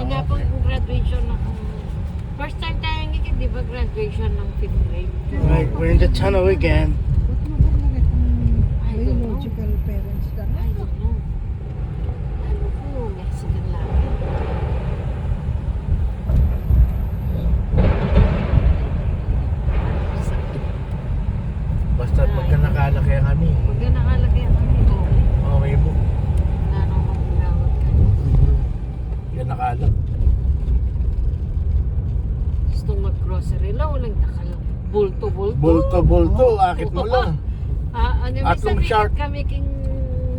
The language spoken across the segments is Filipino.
Agapon kung graduation ako. First time tayo ngigit, di ba graduation ng 5th grade? Right, we're in the tunnel again. Biological parents ka. I don't know. Ano po, Mexican lang. Basta pagka nakalaki kami. Pag nakalagay kami, okay. Okay mo. Nanong magulawag ka. Yan nakalag. Gustong mag-grocery lang, walang takal. Bulto-bulto. Bulto-bulto, akit mo lang. Ano yung Atlong isa shark. kami king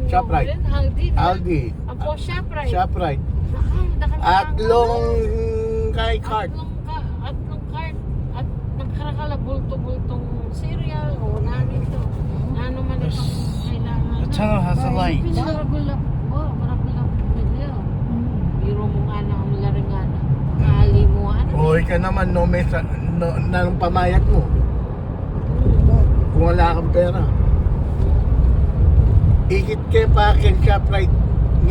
Shoprite. Aldi. Aldi. Ang po Shoprite. Shoprite. Nakal. Atlong kay cart. Atlong cart. At nagkarakala bulto-bultong cereal o nanito. Ano man itong kailangan. The tunnel has a light. Pinaragulap. Oh, maragulap nila. Biro mo nga na ang laringan. Kali mo ano. Hoy ka naman, no, may nanong pamayat mo. Kung wala kang pera. Ikit kayo pa kin Shoprite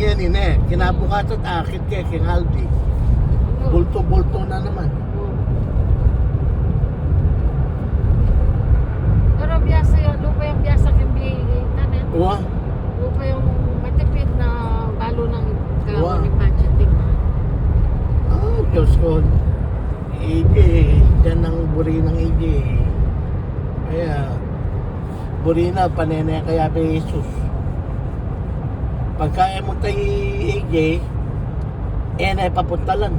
ngayon eh. Kinabukasan akit kayo kin Aldi. Bulto-bulto na naman. Pero biyasa yun, lupa yung biyasa kang internet. Uwa. Lupa yung matipid na balo ng Wow. gawin ni budgeting. Ah, Diyos ko. AJ, dyan ang buri ng AJ. Kaya, buri na, panene kaya kay Jesus. Pagkaya mo tayo AJ, na papunta lang.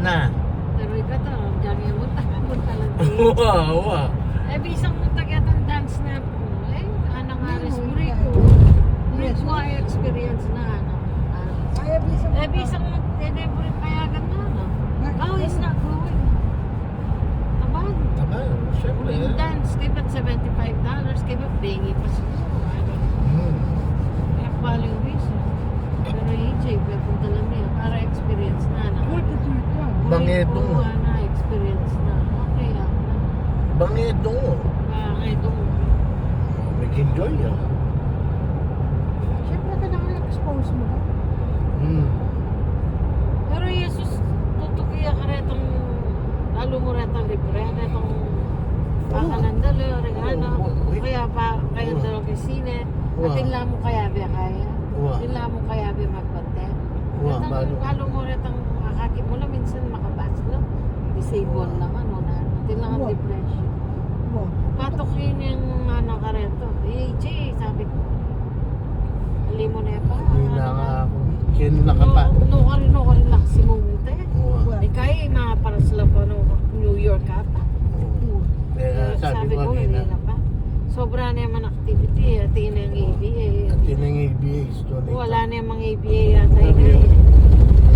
Na. Pero ikaw to, dyan yung punta lang. Uwa. Eh, bisang punta kaya itong dance na po. Eh, anong aris mo rin ko. Require experience na ano. Kaya bisa Eh, bisang tineburi payagan na ano. Oh, it's not growing. Tabag. Tama, syempre. Yung dance, kaya ba't $75? Kaya ba't bengi pa siya? Kaya paling reason. Pero EJ, kaya punta lang niya para experience na ano. Bangedo mo. Na experience na. Okay ah. Bangedo mo. Bangedo mo. Mag-enjoy ah. Siyempre kailangan expose mo ba? Pero Jesus, tutukiya ka rin itong lalo mo rin itong libre. Itong pakanandalo, regano. Kaya pa, kayo dalawang kisine. At tinla mo kaya ba kaya? Tinla mo kaya ba magbante? Lalo mo rin itong akakit mo lang minsan makabas lang. Disable naman o na. Tinla ang depression. Wow. Patukin yung ano ka rin to. AJ, sabi ko. Hali mo na pa. Hindi na nga ako. Kin nakapa. No ka rin lang si Mumute. Uwa. Di kaya mga para sila pa no, New York ata. Kaya sabi ko hindi kanina, na pa. Sobra na yung activity. At yun ang ABA. at yun ang ABA. Wala na yung mga ABA yata yun.